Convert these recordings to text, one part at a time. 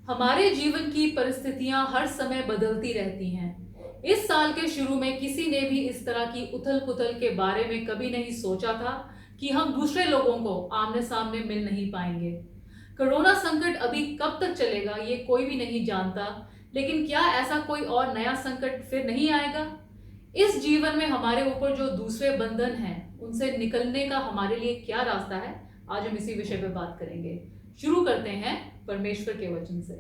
हमारे जीवन की परिस्थितियां हर समय बदलती रहती हैं। इस साल के शुरू में किसी ने भी इस तरह की उथल-पुथल के बारे में कभी नहीं सोचा था कि हम दूसरे लोगों को आमने-सामने मिल नहीं पाएंगे। कोरोना संकट अभी कब तक चलेगा ये कोई भी नहीं जानता, लेकिन क्या ऐसा कोई और नया संकट फिर नहीं आएगा? इस जीवन में हमारे ऊपर जो दूसरे बंधन हैं, उनसे निकलने का हमारे लिए क्या रास्ता है? आज हम इसी विषय पे बात करेंगे। शुरू करते हैं परमेश्वर के वचन से।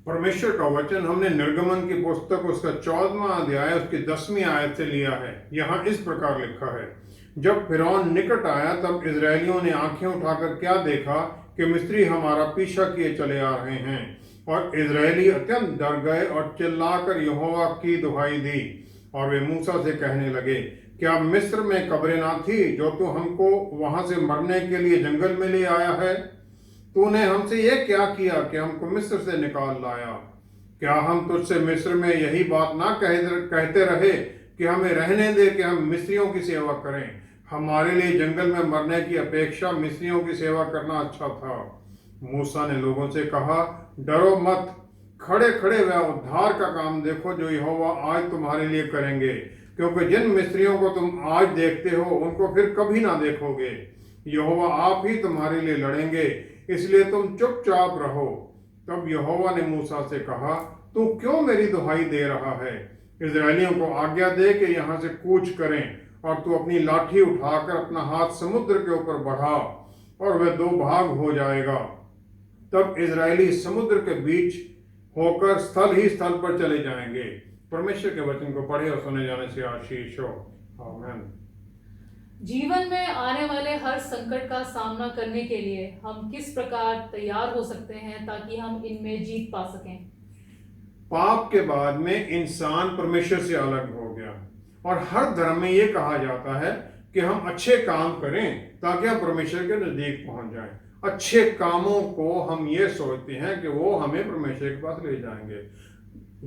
परमेश्वर का वचन हमने निर्गमन की पुस्तक उसका 14वां अध्याय उसकी 10वीं आयत से लिया है। यहाँ इस प्रकार लिखा है, जब फिरौन निकट आया तब इजरायलियों ने आंखें उठाकर क्या देखा कि मिस्री हमारा पीछा किए चले आ रहे हैं। और इजरायली अत्यंत डर गए और चिल्लाकर यहोवा की दुहाई दी। और वे मूसा से कहने लगे, क्या मिस्र में कब्रें ना थी जो तू हमको वहां से मरने के लिए जंगल में ले आया है? तूने हमसे यह क्या किया कि हमको मिस्र से निकाल लाया? क्या हम तुझसे मिस्र में यही बात ना कहते रहे कि हमें रहने दे कि हम मिस्रियों की सेवा करें? हमारे लिए जंगल में मरने की अपेक्षा मिस्रियों की सेवा करना अच्छा था। मूसा ने लोगों से कहा, डरो मत, खड़े खड़े वह उद्धार का काम देखो जो यहोवा आज तुम्हारे लिए करेंगे, क्योंकि जिन मिस्रियों को तुम आज देखते हो उनको फिर कभी ना देखोगे। यहोवा आप ही तुम्हारे लिए लड़ेंगे, इसलिए तुम चुपचाप रहो। तब यहोवा ने मूसा से कहा, तू क्यों मेरी दुहाई दे रहा है? इजरायलियों को आज्ञा दे कि यहाँ से कूच करें, और तू अपनी लाठी उठाकर अपना हाथ समुद्र के ऊपर बढ़ा और वह दो भाग हो जाएगा। तब इजरायली समुद्र के बीच होकर स्थल ही स्थल पर चले जाएंगे। परमेश्वर के वचन को पढ़े और सुने जाने से आशीष हो। आमीन। जीवन में आने वाले हर संकट का सामना करने के लिए हम किस प्रकार तैयार हो सकते हैं ताकि हम इनमें जीत पा सकें? पाप के बाद में इंसान परमेश्वर से अलग हो गया, और हर धर्म में यह कहा जाता है कि हम अच्छे काम करें ताकि हम परमेश्वर के नजदीक पहुंच जाएं। अच्छे कामों को हम ये सोचते हैं कि वो हमें परमेश्वर के पास ले जाएंगे,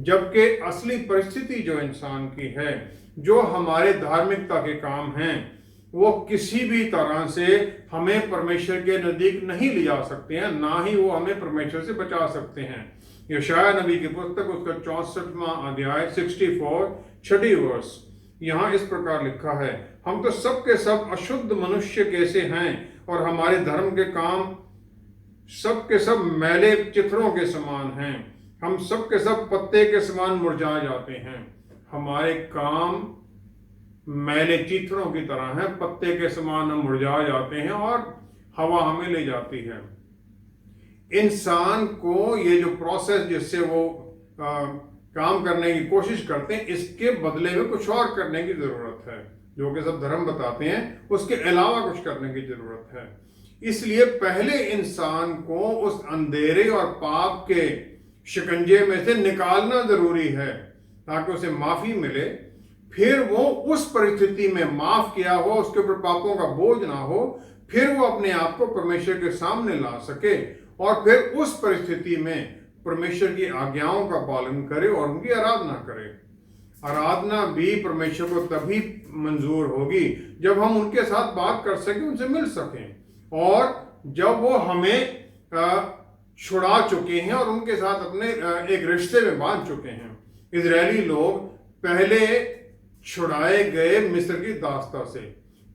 जबकि असली परिस्थिति जो इंसान की है, जो हमारे धार्मिकता के काम हैं, वो किसी भी तरह से हमें परमेश्वर के नजदीक नहीं ले जा सकते हैं, ना ही वो हमें परमेश्वर से बचा सकते हैं। यशाया नबी की पुस्तक उसका 64वां अध्याय 64 छठी वर्ष, यहाँ इस प्रकार लिखा है, हम तो सब के सब अशुद्ध मनुष्य कैसे हैं, और हमारे धर्म के काम सब के सब मैले चिथड़ों के समान हैं। हम सब के सब पत्ते के समान मुरझा जाते हैं। हमारे काम मैले चिथड़ों की तरह हैं, पत्ते के समान हम मुरझा जाते हैं और हवा हमें ले जाती है। इंसान को ये जो प्रोसेस जिससे वो काम करने की कोशिश करते हैं, इसके बदले में कुछ और करने की जरूरत है, जो कि सब धर्म बताते हैं, उसके अलावा कुछ करने की जरूरत है। इसलिए पहले इंसान को उस अंधेरे और पाप के शिकंजे में से निकालना जरूरी है ताकि उसे माफी मिले। फिर वो उस परिस्थिति में माफ किया हो, उसके ऊपर पापों का बोझ ना हो, फिर वो अपने आप को परमेश्वर के सामने ला सके और फिर उस परिस्थिति में परमेश्वर की आज्ञाओं का पालन करे और उनकी आराधना करे। आराधना भी परमेश्वर को तभी मंजूर होगी जब हम उनके साथ बात कर सकें, उनसे मिल सकें, और जब वो हमें छुड़ा चुके हैं और उनके साथ अपने एक रिश्ते में बांध चुके हैं। इजरायली लोग पहले छुड़ाए गए मिस्र की दास्ता से,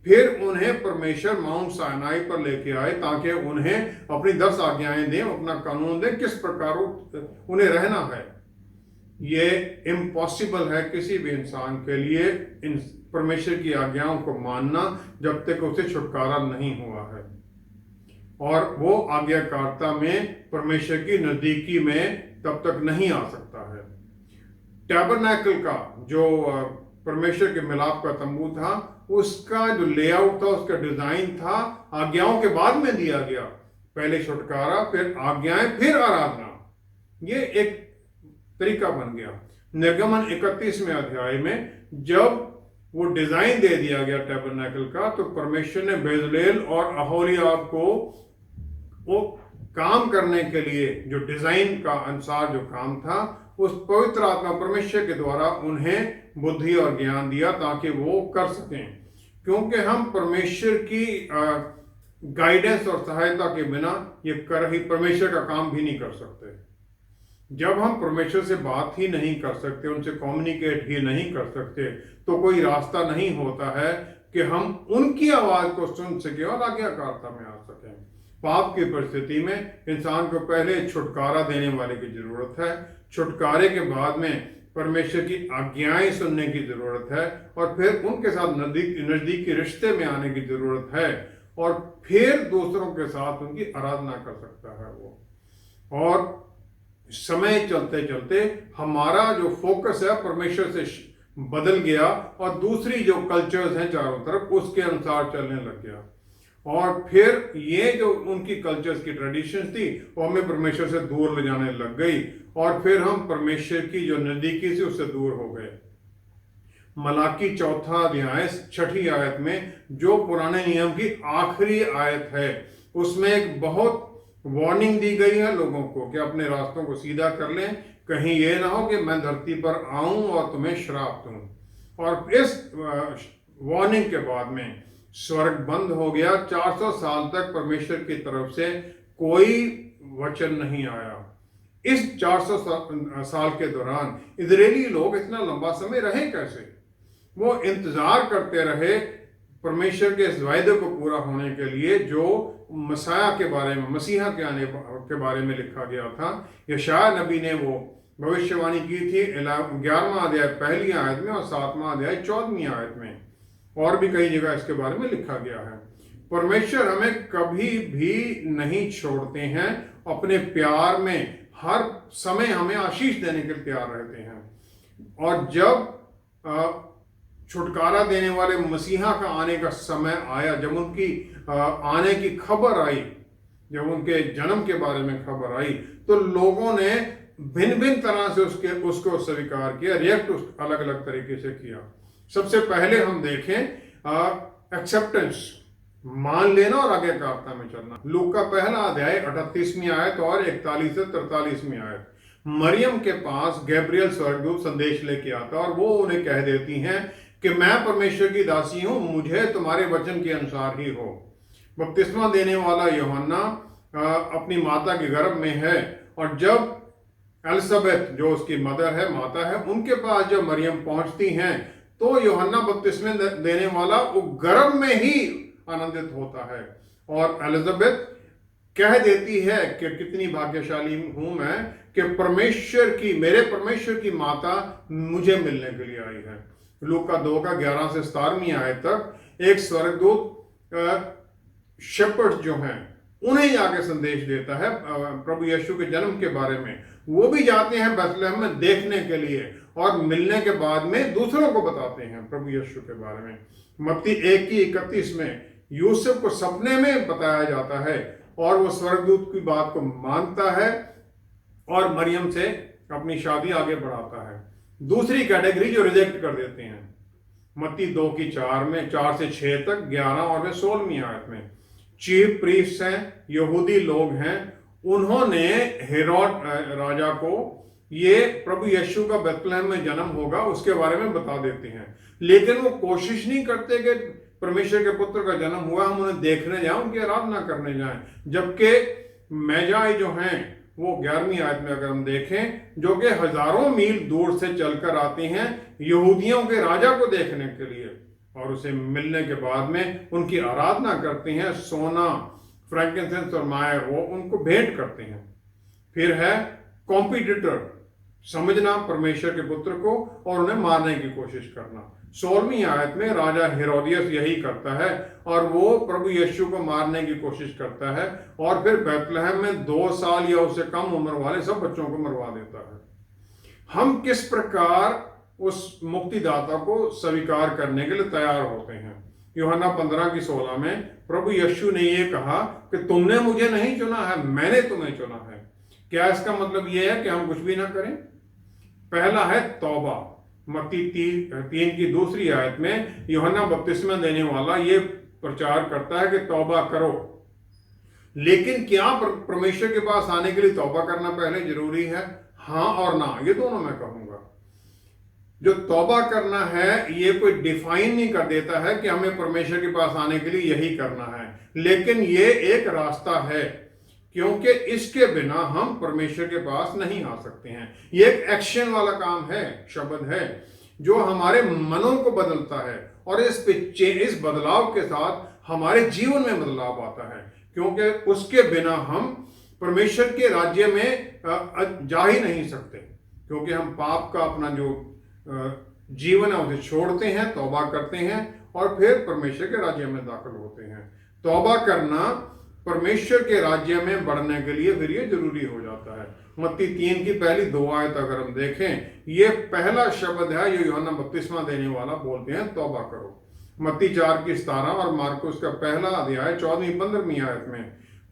फिर उन्हें परमेश्वर माउंट साइनाई पर लेके आए ताकि उन्हें अपनी 10 आज्ञाएं दें, अपना कानून दें, किस प्रकार उन्हें रहना है। ये इम्पॉसिबल है किसी भी इंसान के लिए इन परमेश्वर की आज्ञाओं को मानना जब तक उसे छुटकारा नहीं हुआ है, और वो आज्ञाकारिता में परमेश्वर की नजदीकी में तब तक नहीं आ सकता है। टैबरनैकल का जो परमेश्वर के मिलाप का तंबू था, उसका जो लेआउट था, उसका डिजाइन था, आज्ञाओं के बाद में दिया गया। पहले छुटकारा, फिर आज्ञाएं, फिर आराधना, ये एक तरीका बन गया। निर्गमन 31वें अध्याय में जब वो डिजाइन दे दिया गया टैबरनैकल का, तो परमेश्वर ने बेजलेल और अहोलियाब को वो काम करने के लिए जो डिजाइन का अनुसार जो काम था, उस पवित्र आत्मा परमेश्वर के द्वारा उन्हें बुद्धि और ज्ञान दिया ताकि वो कर सकें। क्योंकि हम परमेश्वर की गाइडेंस और सहायता के बिना ये कर ही परमेश्वर का काम भी नहीं कर सकते। जब हम परमेश्वर से बात ही नहीं कर सकते, उनसे कम्युनिकेट ही नहीं कर सकते, तो कोई रास्ता नहीं होता है कि हम उनकी आवाज को सुन सके और आज्ञाकारिता में आ सकें। पाप की परिस्थिति में इंसान को पहले छुटकारा देने वाले की जरूरत है, छुटकारे के बाद में परमेश्वर की आज्ञाएं सुनने की जरूरत है, और फिर उनके साथ नजदीकी रिश्ते में आने की जरूरत है, और फिर दूसरों के साथ उनकी आराधना कर सकता है वो। और समय चलते चलते हमारा जो फोकस है परमेश्वर से बदल गया, और दूसरी जो कल्चर्स हैं चारों तरफ उसके अनुसार चलने लग गया, और फिर ये जो उनकी कल्चर्स की ट्रेडिशंस थी वो हमें परमेश्वर से दूर ले जाने लग गई, और फिर हम परमेश्वर की जो नजदीकी से उससे दूर हो गए। मलाकी 4 अध्याय 6 आयत में जो पुराने नियम की आखिरी आयत है, उसमें एक बहुत वार्निंग दी गई है लोगों को कि अपने रास्तों को सीधा कर लें, कहीं ये ना हो कि मैं धरती पर आऊं और तुम्हें श्राप दूं। और इस वार्निंग के बाद में स्वर्ग बंद हो गया। 400 साल तक परमेश्वर की तरफ से कोई वचन नहीं आया। इस 400 साल के दौरान इजरायली लोग इतना लंबा समय रहे कैसे? वो इंतजार करते रहे परमेश्वर के इस वायदे को पूरा होने के लिए जो मसाया के बारे में, मसीहा के आने के बारे में लिखा गया था। यशायाह नबी ने वो भविष्यवाणी की थी 11वां अध्याय 1 आयत में और 7वां अध्याय 14वीं आयत में, और भी कई जगह इसके बारे में लिखा गया है। परमेश्वर हमें कभी भी नहीं छोड़ते हैं, अपने प्यार में हर समय हमें आशीष देने के लिए तैयार रहते हैं। और जब छुटकारा देने वाले मसीहा का आने का समय आया, जब उनकी आने की खबर आई, जब उनके जन्म के बारे में खबर आई, तो लोगों ने भिन्न भिन्न तरह से उसको स्वीकार किया, रिएक्ट अलग अलग तरीके से किया। सबसे पहले हम देखें एक्सेप्टेंस, मान लेना और आज्ञाकारिता में चलना। लूका का 1 अध्याय 38वीं आयत और 41 से 43वीं आयत। मरियम के पास गैब्रियल स्वर्गदूत संदेश लेके आता और वो उन्हें कह देती हैं कि मैं परमेश्वर की दासी हूं, मुझे तुम्हारे वचन के अनुसार ही हो। बपतिस्मा देने वाला यूहन्ना अपनी माता के गर्भ में है, और जब एलिजाबेथ जो उसकी मदर है, माता है, उनके पास जब मरियम पहुंचती हैं तो यूहन्ना बपतिस्मा देने वाला वो गर्भ में ही आनंदित होता है, और एलिजाबेथ कह देती है कि कितनी भाग्यशाली हूं मैं कि मेरे परमेश्वर की माता मुझे मिलने के लिए आई है। लूका 2 का 11 से 17वीं आयत तक एक स्वर्गदूत शेपर्ड जो हैं उन्हें जाके संदेश देता है प्रभु यीशु के जन्म के बारे में। वो भी जाते हैं बैतलहम में देखने के लिए, और मिलने के बाद में दूसरों को बताते हैं प्रभु यीशु के बारे में। मत्ती 1:31 में यूसुफ को सपने में बताया जाता है, और वो स्वर्गदूत की बात को मानता है और मरियम से अपनी शादी आगे बढ़ाता है। दूसरी कैटेगरी जो रिजेक्ट कर देते हैं, मत्ती 2:4 में 4 से 6 तक, 11 और 16वीं आयत में चीफ प्रीस्ट हैं, यहूदी लोग हैं, उन्होंने हेरोद राजा को ये प्रभु यीशु का बैतलहम में जन्म होगा उसके बारे में बता देते हैं, लेकिन वो कोशिश नहीं करते कि परमेश्वर के पुत्र का जन्म हुआ, हम उन्हें देखने जाएं, उनकी आराधना करने जाएं। जबकि मैजाई जो हैं वो 11वीं आयत में अगर हम देखें, जो कि हजारों मील दूर से चलकर आते हैं यहूदियों के राजा को देखने के लिए, और उसे मिलने के बाद में उनकी आराधना करते हैं, सोना, फ्रैंकिंसेंस और मायर वो उनको भेंट करते हैं। फिर है कॉम्पिटिटर, समझना परमेश्वर के पुत्र को और उन्हें मारने की कोशिश करना। 16वीं आयत में राजा हेरोदियस यही करता है, और वो प्रभु यीशु को मारने की कोशिश करता है, और फिर बैतलहम में 2 साल या उससे कम उम्र वाले सब बच्चों को मरवा देता है। हम किस प्रकार उस मुक्तिदाता को स्वीकार करने के लिए तैयार होते हैं? यूहन्ना 15:16 में प्रभु यीशु ने ये कहा कि तुमने मुझे नहीं चुना है, मैंने तुम्हें चुना है। क्या इसका मतलब यह है कि हम कुछ भी ना करें? पहला है तौबा। मत्ती 3 की दूसरी आयत में यूहन्ना बपतिस्मा देने वाला ये प्रचार करता है कि तौबा करो, लेकिन क्या परमेश्वर के पास आने के लिए तौबा करना पहले जरूरी है? हाँ और ना, ये दोनों मैं कहूंगा। जो तौबा करना है ये कोई डिफाइन नहीं कर देता है कि हमें परमेश्वर के पास आने के लिए यही करना है, लेकिन ये एक रास्ता है, क्योंकि इसके बिना हम परमेश्वर के पास नहीं आ सकते हैं। ये एक एक्शन वाला काम है, शब्द है जो हमारे मनों को बदलता है, और इस बदलाव के साथ हमारे जीवन में बदलाव आता है, क्योंकि उसके बिना हम परमेश्वर के राज्य में जा ही नहीं सकते, क्योंकि हम पाप का अपना जो जीवन है उसे छोड़ते हैं, तौबा करते हैं और फिर परमेश्वर के राज्य में दाखिल होते हैं। तौबा करना परमेश्वर के राज्य में बढ़ने के लिए फिर ये जरूरी हो जाता है। मत्ती 3 की पहली 2 आयत अगर हम देखें, ये पहला शब्द है जो यूहन्ना बपतिस्मा देने वाला बोलते हैं, तौबा करो। मत्ती 4 की 17 और मार्कुस का पहला अध्याय 14-15 आयत में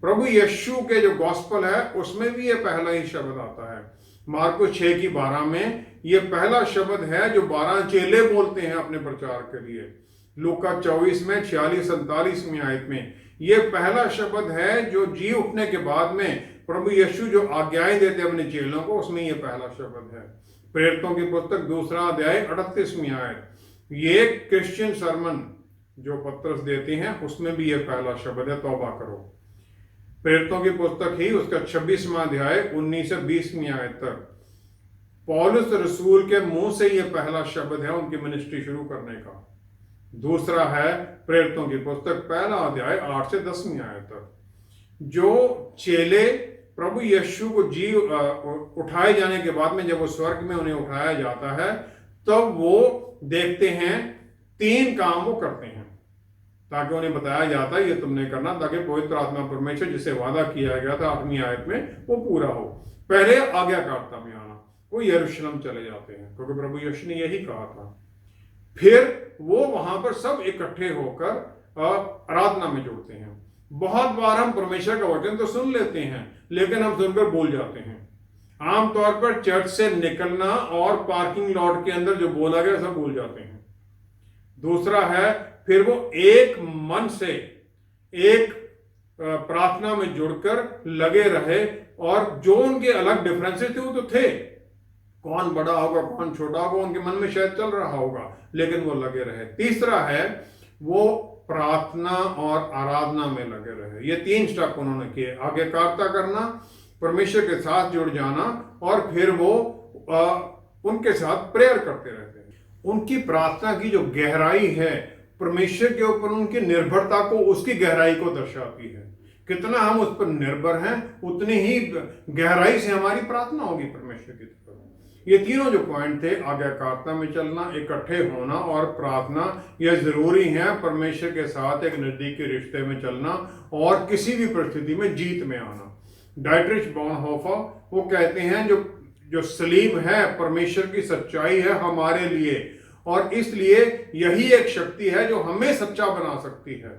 प्रभु यीशु के जो गॉस्पल है उसमें भी ये पहला ही शब्द आता है। मार्कुस 6 की 12 में ये पहला शब्द है जो 12 चेले बोलते हैं अपने प्रचार के लिए। लूका 24 में 46-47 आयत में ये पहला शब्द है जो जी उठने के बाद में प्रभु यीशु जो आज्ञाएं देते अपने चेलों को, उसमें ये पहला शब्द है। प्रेरितों की पुस्तक 2 अध्याय 38 आयत, ये क्रिश्चियन सरमन जो पत्रस देते हैं उसमें भी ये पहला शब्द है, तौबा करो। प्रेरितों की पुस्तक ही उसका 26वां अध्याय 19 से 20 आयत तक पौलुस रसूल के मुंह से ये पहला शब्द है उनकी मिनिस्ट्री शुरू करने का। दूसरा है प्रेरितों की पुस्तक पहला अध्याय 8 से 10 आयत तक, जो चेले प्रभु यीशु को जी उठाए जाने के बाद में जब वो स्वर्ग में उन्हें उठाया जाता है तब वो देखते हैं 3 काम वो करते हैं, ताकि उन्हें बताया जाता है ये तुमने करना, ताकि पवित्र आत्मा परमेश्वर जिसे वादा किया गया था 8वीं आयत में वो पूरा हो। पहले आज्ञाकारिता में आना, वो यरूशलेम चले जाते हैं क्योंकि प्रभु यीशु ने यही कहा था। फिर वो वहां पर सब इकट्ठे होकर आराधना में जुड़ते हैं। बहुत बार हम परमेश्वर का वचन तो सुन लेते हैं लेकिन हम सुनकर भूल जाते हैं। आमतौर पर चर्च से निकलना और पार्किंग लॉट के अंदर जो बोला गया सब भूल जाते हैं। दूसरा है फिर वो एक मन से एक प्रार्थना में जुड़कर लगे रहे, और जो उनके अलग डिफरेंसेस थे वो तो थे, कौन बड़ा होगा कौन छोटा होगा उनके मन में शायद चल रहा होगा, लेकिन वो लगे रहे। तीसरा है वो प्रार्थना और आराधना में लगे रहे। ये 3 स्टेप उन्होंने किए, आज्ञाकारिता करना, परमेश्वर के साथ जुड़ जाना, और फिर वो उनके साथ प्रेयर करते रहते हैं। उनकी प्रार्थना की जो गहराई है परमेश्वर के ऊपर उनकी निर्भरता को, उसकी गहराई को दर्शाती है। कितना हम उस पर निर्भर हैं उतनी ही गहराई से हमारी प्रार्थना होगी परमेश्वर की तरफ। ये तीनों जो पॉइंट थे, आज्ञाकारिता में चलना, इकट्ठे होना और प्रार्थना, यह जरूरी है परमेश्वर के साथ एक नजदीकी रिश्ते में चलना और किसी भी परिस्थिति में जीत में आना। डाइट्रिच बॉनहोफर वो कहते हैं जो सलीब है परमेश्वर की सच्चाई है हमारे लिए, और इसलिए यही एक शक्ति है जो हमें सच्चा बना सकती है।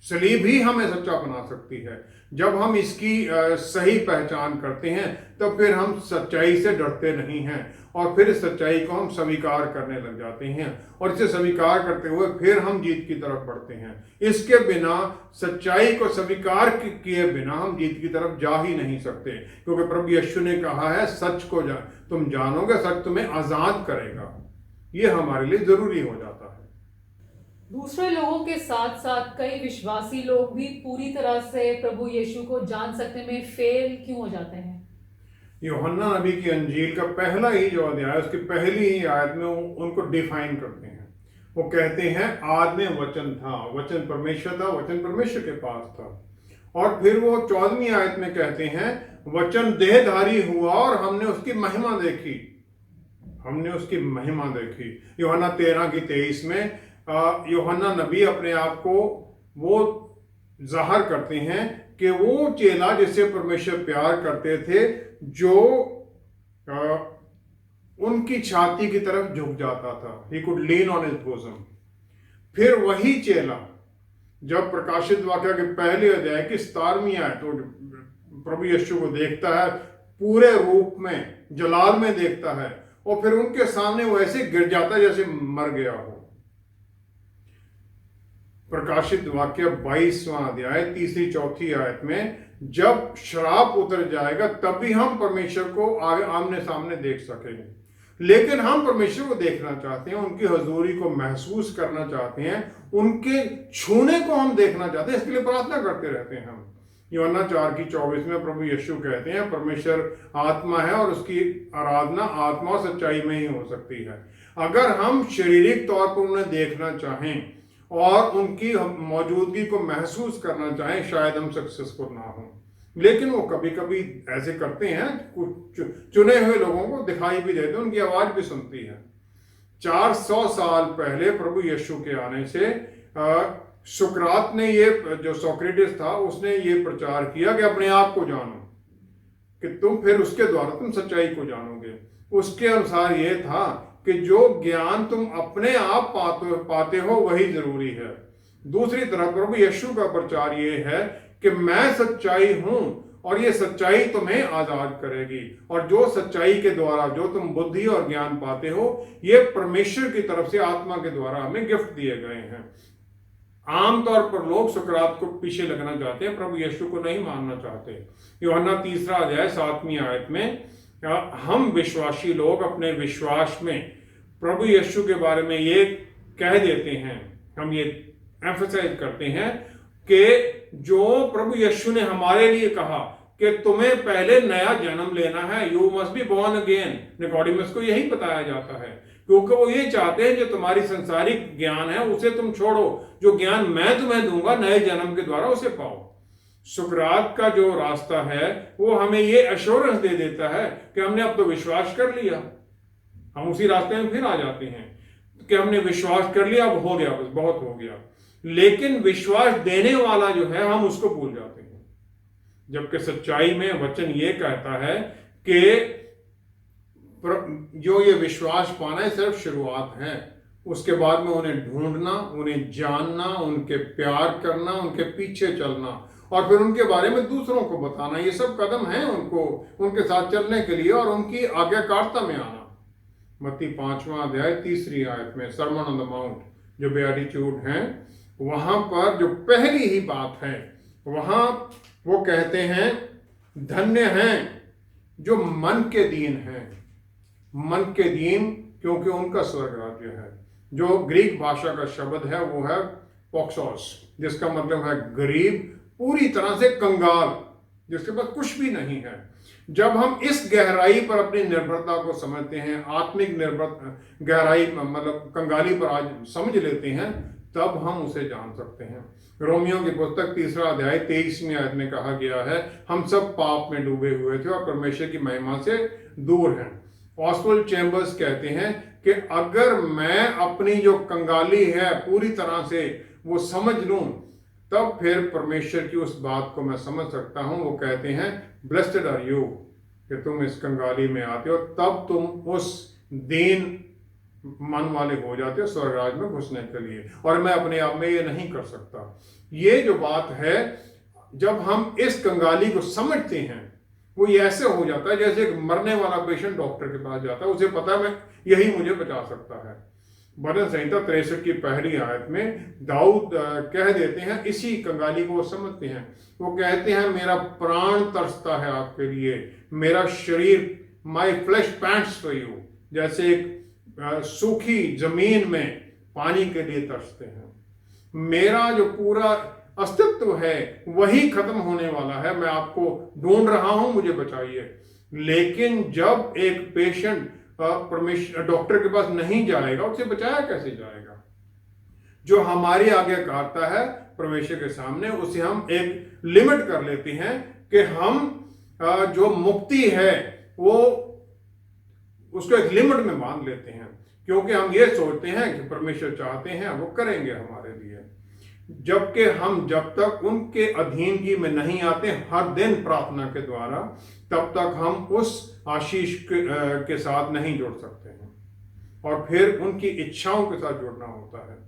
सलीब ही हमें सच्चा बना सकती है। जब हम इसकी सही पहचान करते हैं तब फिर हम सच्चाई से डरते नहीं हैं, और फिर इस सच्चाई को हम स्वीकार करने लग जाते हैं, और इसे स्वीकार करते हुए फिर हम जीत की तरफ बढ़ते हैं। इसके बिना, सच्चाई को स्वीकार किए बिना हम जीत की तरफ जा ही नहीं सकते, क्योंकि प्रभु यीशु ने कहा है सच को तुम जानोगे, सच तुम्हें आजाद करेगा। ये हमारे लिए जरूरी हो जाता है। दूसरे लोगों के साथ साथ कई विश्वासी लोग भी पूरी तरह से प्रभु यीशु को जान सकने में फेल क्यों हो जाते हैं? यूहन्ना नबी की अंजील का पहला ही जो अध्याय, उसकी पहली ही आयत में उनको डिफाइन करते हैं। वो कहते हैं आद में वचन था, वचन परमेश्वर था, वचन परमेश्वर के पास था। और फिर वो 14वीं आयत में कहते हैं वचन देहधारी हुआ और हमने उसकी महिमा देखी, हमने उसकी महिमा देखी। यूहन्ना 13 की 23 में यूहन्ना नबी अपने आप को वो जाहिर करते हैं कि वो चेला जिससे परमेश्वर प्यार करते थे, जो उनकी छाती की तरफ झुक जाता था, he could lean on his bosom। फिर वही चेला जब प्रकाशित वाक्य के पहले अध्याय की 17वीं आयत तो प्रभु यीशु को देखता है, पूरे रूप में जलाल में देखता है, और फिर उनके सामने वो ऐसे गिर जाता है जैसे मर गया हो। प्रकाशित वाक्य 22वां अध्याय 3-4 आयत में जब श्राप उतर जाएगा तभी हम परमेश्वर को आमने सामने देख सकेंगे। लेकिन हम परमेश्वर को देखना चाहते हैं, उनकी हजूरी को महसूस करना चाहते हैं, उनके छूने को हम देखना चाहते हैं। इसके लिए प्रार्थना करते रहते हैं हम। यूहन्ना 4:24 में प्रभु यीशु कहते हैं परमेश्वर आत्मा है और उसकी आराधना आत्मा और सच्चाई में ही हो सकती है। अगर हम शारीरिक तौर पर उन्हें देखना चाहें और उनकी मौजूदगी को महसूस करना चाहें, शायद हम सक्सेसफुल ना हो। लेकिन वो कभी कभी ऐसे करते हैं, कुछ चुने हुए लोगों को दिखाई भी देते हैं, उनकी आवाज भी सुनती है। 400 साल पहले प्रभु यीशु के आने से सुकरात ने ये, जो सोक्रेटिस था, उसने ये प्रचार किया कि अपने आप को जानो, कि तुम फिर उसके द्वारा तुम सच्चाई को जानोगे। उसके अनुसार ये था कि जो ज्ञान तुम अपने आप पाते हो वही जरूरी है। दूसरी तरफ प्रभु यीशु का प्रचार ये है कि मैं सच्चाई हूं और ये सच्चाई तुम्हें आजाद करेगी, और जो सच्चाई के द्वारा जो तुम बुद्धि और ज्ञान पाते हो, ये परमेश्वर की तरफ से आत्मा के द्वारा हमें गिफ्ट दिए गए हैं। आमतौर पर लोग सुकरात को पीछे लगना चाहते हैं, प्रभु यीशु को नहीं मानना चाहते। यूहन्ना 3:7 आयत में हम विश्वासी लोग अपने विश्वास में प्रभु यीशु के बारे में ये कह देते हैं, हम ये एम्फसाइज करते हैं कि जो प्रभु यीशु ने हमारे लिए कहा कि तुम्हें पहले नया जन्म लेना है, you must be born again, Nicodemus को यही बताया जाता है, क्योंकि वो ये चाहते हैं जो तुम्हारी संसारिक ज्ञान है उसे तुम छोड़ो, जो ज्ञान मैं तुम्हें दूंगा नए जन्म के द्वारा उसे पाओ। सुकरात का जो रास्ता है वो हमें ये एश्योरेंस दे देता है कि हमने अब तो विश्वास कर लिया, हम उसी रास्ते में फिर आ जाते हैं कि हमने विश्वास कर लिया, अब हो गया, बस बहुत हो गया। लेकिन विश्वास देने वाला जो है हम उसको भूल जाते हैं, जबकि सच्चाई में वचन ये कहता है कि जो ये विश्वास पाना है सिर्फ शुरुआत है, उसके बाद में उन्हें ढूंढना, उन्हें जानना, उनके प्यार करना, उनके पीछे चलना और फिर उनके बारे में दूसरों को बताना, ये सब कदम हैं उनको उनके साथ चलने के लिए और उनकी आज्ञाकारिता में आना। मत्ती 5:3 आयत में सरमन ऑन द माउंट, जो बेअटीट्यूड हैं, वहां पर जो पहली ही बात है, वहां वो कहते हैं धन्य हैं जो मन के दीन हैं। मन के दीन, क्योंकि उनका स्वर्ग राज्य है। जो ग्रीक भाषा का शब्द है वो है पोक्सोस, जिसका मतलब है गरीब, पूरी तरह से कंगाल, जिसके पास कुछ भी नहीं है। जब हम इस गहराई पर अपनी निर्भरता को समझते हैं, आत्मिक गहराई मतलब कंगाली पर आज समझ लेते हैं, तब हम उसे जान सकते हैं। रोमियो की पुस्तक 3:23 आयत में कहा गया है, हम सब पाप में डूबे हुए थे और परमेश्वर की महिमा से दूर हैं। ऑस्वाल्ड चैम्बर्स कहते हैं कि अगर मैं अपनी जो कंगाली है पूरी तरह से वो समझ लूं, तब फिर परमेश्वर की उस बात को मैं समझ सकता हूं। वो कहते हैं ब्लेस्ड आर यू, कि तुम इस कंगाली में आते हो, तब तुम उस दीन मन वाले हो जाते हो स्वर्ग राज्य में घुसने के लिए, और मैं अपने आप में ये नहीं कर सकता। ये जो बात है, जब हम इस कंगाली को समझते हैं, वो ये ऐसे हो जाता है जैसे एक मरने वाला पेशेंट डॉक्टर के पास जाता है, उसे पता है मैं यही मुझे बचा सकता है। भजन संहिता 63 की पहली आयत में दाऊद कह देते हैं, इसी कंगाली को वो समझते हैं। वो कहते हैं मेरा प्राण तरसता है आपके लिए, मेरा शरीर, माई फ्लैश पैंट्स फॉर यू, जैसे एक सूखी जमीन में पानी के लिए तरसते हैं। मेरा जो पूरा अस्तित्व है वही खत्म होने वाला है, मैं आपको ढूंढ रहा हूं, मुझे बचाइए। लेकिन जब एक पेशेंट परमेश्वर डॉक्टर के पास नहीं जाएगा, उसे बचाया कैसे जाएगा? जो हमारी आज्ञाकारिता है परमेश्वर के सामने, उसे हम एक लिमिट कर लेते हैं कि हम जो मुक्ति है वो उसको एक लिमिट में बांध लेते हैं, क्योंकि हम ये सोचते हैं कि परमेश्वर चाहते हैं वो करेंगे हमारे लिए। जबकि हम जब तक उनके अधीनगी में नहीं आते हर दिन प्रार्थना के द्वारा, तब तक हम उस आशीष के साथ नहीं जुड़ सकते हैं, और फिर उनकी इच्छाओं के साथ जुड़ना होता है।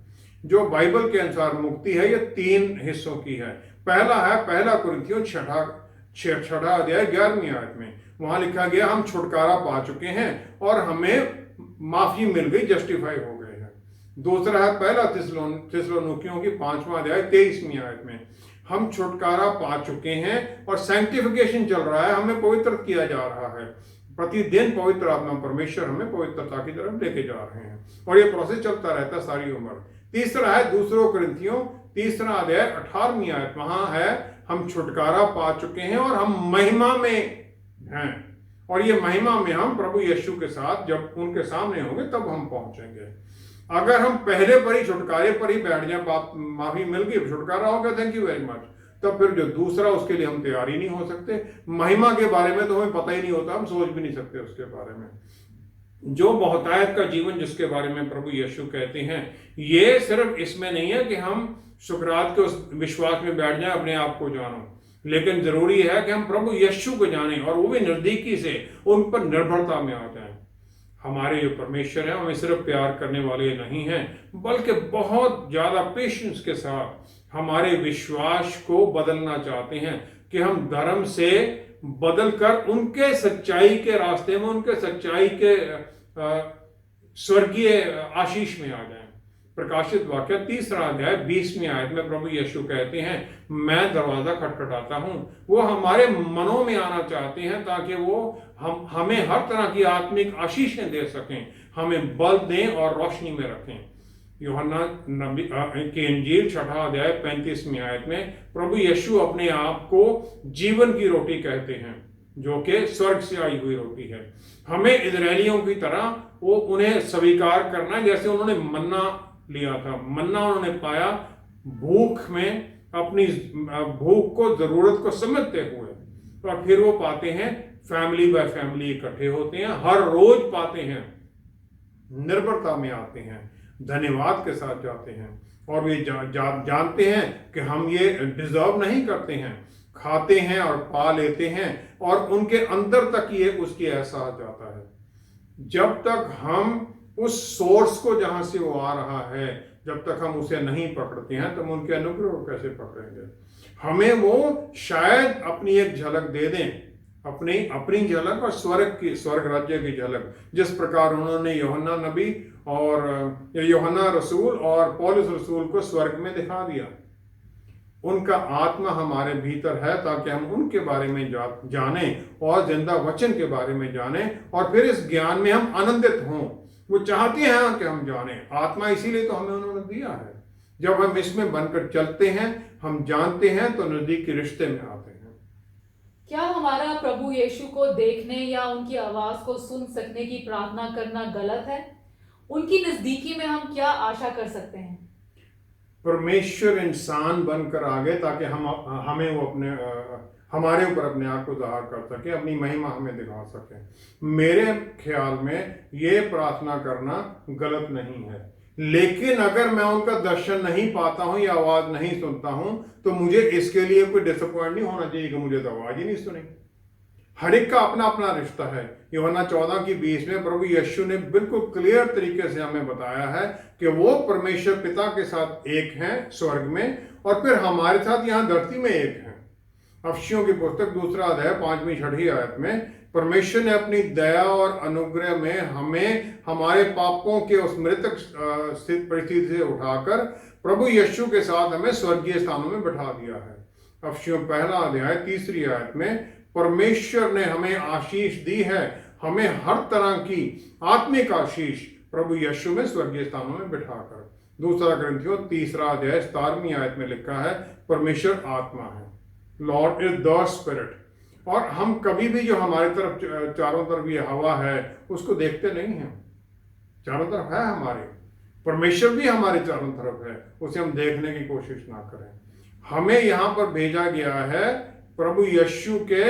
जो बाइबल के अनुसार मुक्ति है ये 3 हिस्सों की है। पहला है 1 कुरिन्थियों 6 अध्याय 11वीं आयत में, वहां लिखा गया हम छुटकारा पा चुके हैं और हमें माफी मिल गई, जस्टिफाई हो गए हैं। दूसरा है 1 थिस्सलुनीकियों की 5वां अध्याय 23वीं आयत में, हम छुटकारा पा चुके हैं और सैंक्टिफिकेशन चल रहा है, हमें पवित्र किया जा रहा है। प्रतिदिन पवित्र आत्मा परमेश्वर हमें पवित्रता की तरफ लेके जा रहे हैं, और ये प्रोसेस चलता रहता है सारी उम्र। तीसरा है दूसरों कुरिन्थियों 3 अध्याय 18वीं आयत, वहां है हम छुटकारा पा चुके हैं और हम महिमा में हैं, और ये महिमा में हम प्रभु यीशु के साथ जब उनके सामने होंगे तब हम पहुंचेंगे। अगर हम पहले पर ही छुटकारे पर ही बैठ जाए, बाप माफी मिल गई, छुटकारा हो गया, थैंक यू वेरी मच, तब फिर जो दूसरा उसके लिए हम तैयार ही नहीं हो सकते। महिमा के बारे में तो हमें पता ही नहीं होता, हम सोच भी नहीं सकते उसके बारे में। जो बहुतायत का जीवन जिसके बारे में प्रभु यीशु कहते हैं, ये सिर्फ इसमें नहीं है कि हम सुकरात के उस विश्वास में बैठ जाएं अपने आप को जानो, लेकिन जरूरी है कि हम प्रभु यीशु को जानें, और वो भी नजदीकी से उन पर निर्भरता में आ जाएं। हमारे जो परमेश्वर हैं हमें सिर्फ प्यार करने वाले नहीं हैं, बल्कि बहुत ज्यादा पेशेंस के साथ हमारे विश्वास को बदलना चाहते हैं कि हम धर्म से बदलकर उनके सच्चाई के रास्ते में, उनके सच्चाई के स्वर्गीय आशीष में आ जाएं। प्रकाशित वाक्य 3 अध्याय 20वीं आयत में प्रभु यीशु कहते हैं, मैं दरवाजा खटखटाता हूं। वो हमारे मनों में आना चाहते हैं ताकि वो हमें हर तरह की आत्मिक आशीषें दे सकें, हमें बल दें और रोशनी में रखें। यूहन्ना नबी की इंजील 6 अध्याय 35वीं आयत में प्रभु यीशु अपने आप को जीवन की रोटी कहते हैं, जो कि स्वर्ग से आई हुई रोटी है। हमें इजरायलियों की तरह वो उन्हें स्वीकार करना, जैसे उन्होंने मन्ना लिया था, मन्ना उन्होंने पाया भूख में, अपनी भूख को, जरूरत को समझते हुए, और फिर वो पाते हैं फैमिली बाय फैमिली इकट्ठे होते हैं, हर रोज पाते हैं, निर्भरता में आते हैं, धन्यवाद के साथ जाते हैं, और वे जानते हैं कि हम ये डिजर्व नहीं करते हैं, खाते हैं और पा लेते हैं, और उनके अंदर तक ये उसकी एहसास जाता है। जब तक हम उस सोर्स को जहां से वो आ रहा है, जब तक हम उसे नहीं पकड़ते हैं तो हम उनके अनुग्रह को कैसे पकड़ेंगे। हमें वो शायद अपनी एक झलक दे दें, अपनी झलक और स्वर्ग राज्य की झलक, जिस प्रकार उन्होंने यूहन्ना नबी और यूहन्ना रसूल और पौलुस रसूल को स्वर्ग में दिखा दिया। उनका आत्मा हमारे भीतर है ताकि हम उनके बारे में जाने और जिंदा वचन के बारे में जाने, और फिर इस ज्ञान में हम आनंदित हों। वो चाहते हैं कि हम जाने, आत्मा इसीलिए तो हमें उन्होंने दिया है। जब हम इसमें बनकर चलते हैं, हम जानते हैं, तो नजदीकी रिश्ते में आते हैं। क्या हमारा प्रभु यीशु को देखने या उनकी आवाज को सुन सकने की प्रार्थना करना गलत है? उनकी नजदीकी में हम क्या आशा कर सकते हैं? परमेश्वर इंसान बनकर आ गए ताकि हमें वो हमारे ऊपर अपने आप को जाहिर कर सके, अपनी महिमा हमें दिखा सके। मेरे ख्याल में ये प्रार्थना करना गलत नहीं है, लेकिन अगर मैं उनका दर्शन नहीं पाता हूं या आवाज नहीं सुनता हूं, तो मुझे इसके लिए कोई डिसअपॉइंट नहीं होना चाहिए कि मुझे तो आवाज ही नहीं सुनी। हर एक का अपना अपना रिश्ता है। यूहन्ना 14:20 में प्रभु यीशु ने बिल्कुल क्लियर तरीके से हमें बताया है कि वो परमेश्वर पिता के साथ एक हैं स्वर्ग में, और फिर हमारे साथ यहाँ धरती में एक हैं। अफसियों की पुस्तक 2 अध्याय 5वीं-6वीं आयत में परमेश्वर ने अपनी दया और अनुग्रह में हमें हमारे पापों के उस मृतक स्थित परिस्थिति से उठाकर प्रभु यीशु के साथ हमें स्वर्गीय स्थानों में बैठा दिया है। अफसियों 1 अध्याय 3री आयत में परमेश्वर ने हमें आशीष दी है, हमें हर तरह की आत्मिक आशीष प्रभु यीशु में स्वर्गीय स्थानों में बिठाकर। 2 कुरिन्थियों 3 अध्याय 17वीं आयत में लिखा है, परमेश्वर आत्मा है, लॉर्ड इज द स्पिरिट। और हम कभी भी जो हमारे तरफ चारों तरफ ये हवा है उसको देखते नहीं हैं। चारों तरफ है हमारे, परमेश्वर भी हमारे चारों तरफ है, उसे हम देखने की कोशिश ना करें। हमें यहाँ पर भेजा गया है प्रभु यीशु के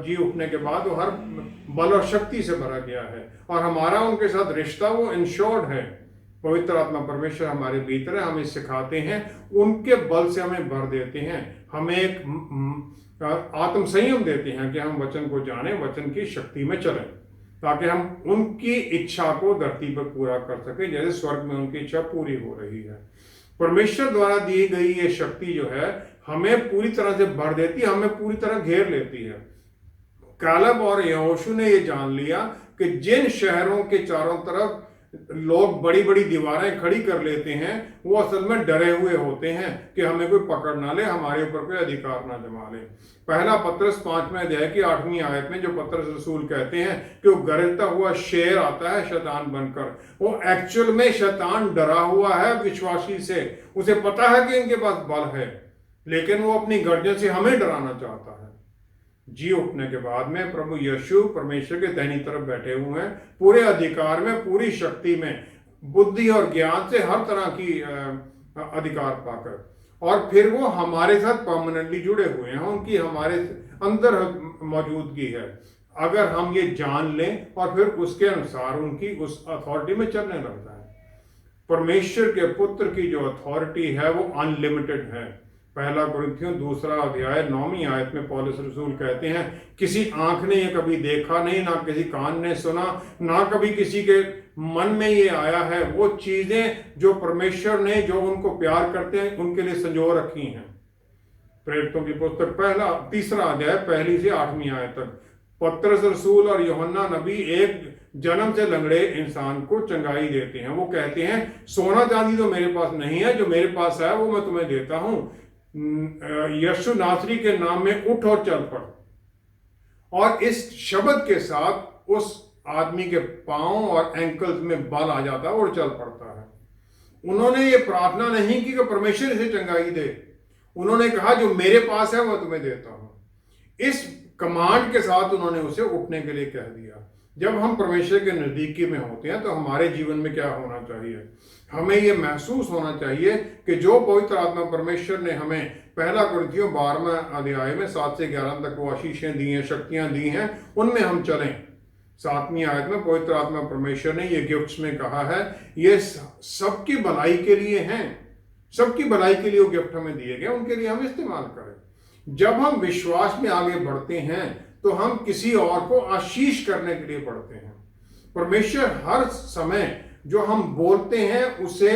जी उठने के बाद वो हर बल और शक्ति से भरा गया है, और हमारा उनके साथ रिश्ता वो इंश्योर्ड है। पवित्र आत्मा परमेश्वर हमारे भीतर है, हमें सिखाते हैं, उनके बल से हमें भर देते हैं, हमें एक आत्म संयम देते हैं कि हम वचन को जाने, वचन की शक्ति में चलें, ताकि हम उनकी इच्छा को धरती पर पूरा कर सके, जैसे स्वर्ग में उनकी इच्छा पूरी हो रही है। परमेश्वर द्वारा दी गई ये शक्ति जो है हमें पूरी तरह से भर देती है, हमें पूरी तरह घेर लेती है। कालेब और यहोशू ने ये जान लिया कि जिन शहरों के चारों तरफ लोग बड़ी बड़ी दीवारें खड़ी कर लेते हैं, वो असल में डरे हुए होते हैं कि हमें कोई पकड़ ना ले, हमारे ऊपर कोई अधिकार ना जमा ले। पहला पत्रस 5वें अध्याय की 8वीं आयत में जो पत्रस रसूल कहते हैं कि वो गरजता हुआ शेर आता है शैतान बनकर, वो एक्चुअल में शैतान डरा हुआ है विश्वासी से। उसे पता है कि इनके पास बल है, लेकिन वो अपनी गर्जन से हमें डराना चाहता है। जी उठने के बाद में प्रभु यीशु परमेश्वर के दाहिनी तरफ बैठे हुए हैं, पूरे अधिकार में, पूरी शक्ति में, बुद्धि और ज्ञान से, हर तरह की अधिकार पाकर, और फिर वो हमारे साथ परमानेंटली जुड़े हुए हैं, उनकी हमारे अंदर मौजूदगी है। अगर हम ये जान लें और फिर उसके अनुसार उनकी उस अथॉरिटी में चलने लग जाए। परमेश्वर के पुत्र की जो अथॉरिटी है वो अनलिमिटेड है। पहला कुरिन्थियों 2 अध्याय 9वीं आयत में पौलुस रसूल कहते हैं, किसी आंख ने ये कभी देखा नहीं, ना किसी कान ने सुना, ना कभी किसी के मन में ये आया है, वो चीजें जो परमेश्वर ने, जो उनको प्यार करते हैं, उनके लिए संजो रखी हैं। प्रेरितों की पुस्तक 3 अध्याय 1 से 8वीं आयत तक पत्रस रसूल और यूहन्ना नबी एक जन्म से लंगड़े इंसान को चंगाई देते हैं। वो कहते हैं, सोना चांदी तो मेरे पास नहीं है, जो मेरे पास है वो मैं तुम्हें देता हूं। यीशु नासरी के नाम में उठ और चल पड़। और इस शब्द के साथ उस आदमी के पांव और एंकल्स में बल आ जाता है और चल पड़ता है। उन्होंने ये प्रार्थना नहीं की कि परमेश्वर इसे चंगाई दे, उन्होंने कहा जो मेरे पास है वह तुम्हें देता हूं। इस कमांड के साथ उन्होंने उसे उठने के लिए कह दिया। जब हम परमेश्वर के नजदीकी में होते हैं तो हमारे जीवन में क्या होना चाहिए? हमें यह महसूस होना चाहिए कि जो पवित्र आत्मा परमेश्वर ने हमें पहला कुरिन्थियों 12वें अध्याय में 7 से 11 तक वो आशीषें दी हैं, शक्तियां दी हैं, उनमें हम चलें। 7वीं आयत में पवित्र आत्मा परमेश्वर ने ये गिफ्ट्स में कहा है, ये सबकी भलाई के लिए हैं, सबकी भलाई के लिए वो गिफ्ट हमें दिए गए, उनके लिए हम इस्तेमाल करें। जब हम विश्वास में आगे बढ़ते हैं तो हम किसी और को आशीष करने के लिए बढ़ते हैं। परमेश्वर हर समय जो हम बोलते हैं उसे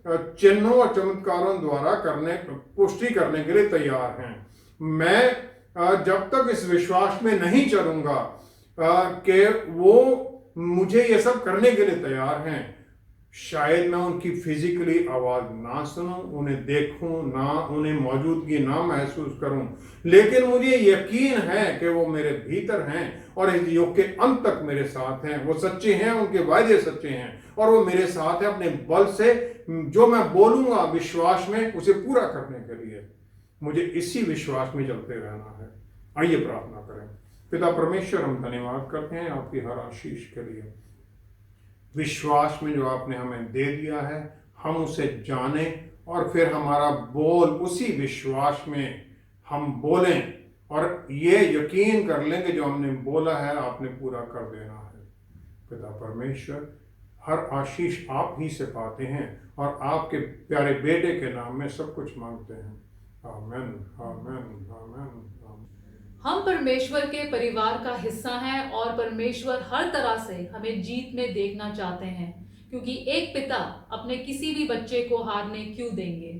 चिन्हों और चमत्कारों द्वारा पुष्टि करने के लिए तैयार हैं। मैं जब तक इस विश्वास में नहीं चलूंगा कि वो मुझे ये सब करने के लिए तैयार हैं, शायद मैं उनकी फिजिकली आवाज ना सुनूं, उन्हें देखूं ना, उन्हें मौजूदगी ना महसूस करूं, लेकिन मुझे यकीन है कि वो मेरे भीतर हैं और इस युग के अंत तक मेरे साथ हैं। वो सच्चे हैं, उनके वायदे सच्चे हैं और वो मेरे साथ है अपने बल से। जो मैं बोलूंगा विश्वास में, उसे पूरा करने के लिए मुझे इसी विश्वास में चलते रहना है। आइए प्रार्थना करें। पिता परमेश्वर, हम धन्यवाद करते हैं आपकी हर आशीष के लिए। विश्वास में जो आपने हमें दे दिया है, हम उसे जाने और फिर हमारा बोल उसी विश्वास में हम बोलें और ये यकीन कर लें कि जो हमने बोला है आपने पूरा कर देना है। पिता परमेश्वर, हर आशीष आप ही से पाते हैं और आपके प्यारे बेटे के नाम में सब कुछ मांगते हैं। आमीन, आमीन, आमीन। हम परमेश्वर के परिवार का हिस्सा हैं और परमेश्वर हर तरह से हमें जीत में देखना चाहते हैं, क्योंकि एक पिता अपने किसी भी बच्चे को हारने क्यों देंगे।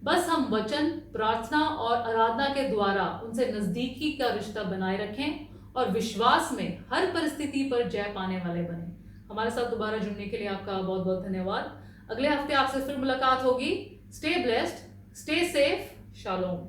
बस हम वचन, प्रार्थना और आराधना के द्वारा उनसे नजदीकी का रिश्ता बनाए रखें और विश्वास में हर परिस्थिति पर जय पाने वाले बने। हमारे साथ दोबारा जुड़ने के लिए आपका बहुत बहुत धन्यवाद। अगले हफ्ते आपसे फिर मुलाकात होगी। Stay blessed, stay safe, shalom.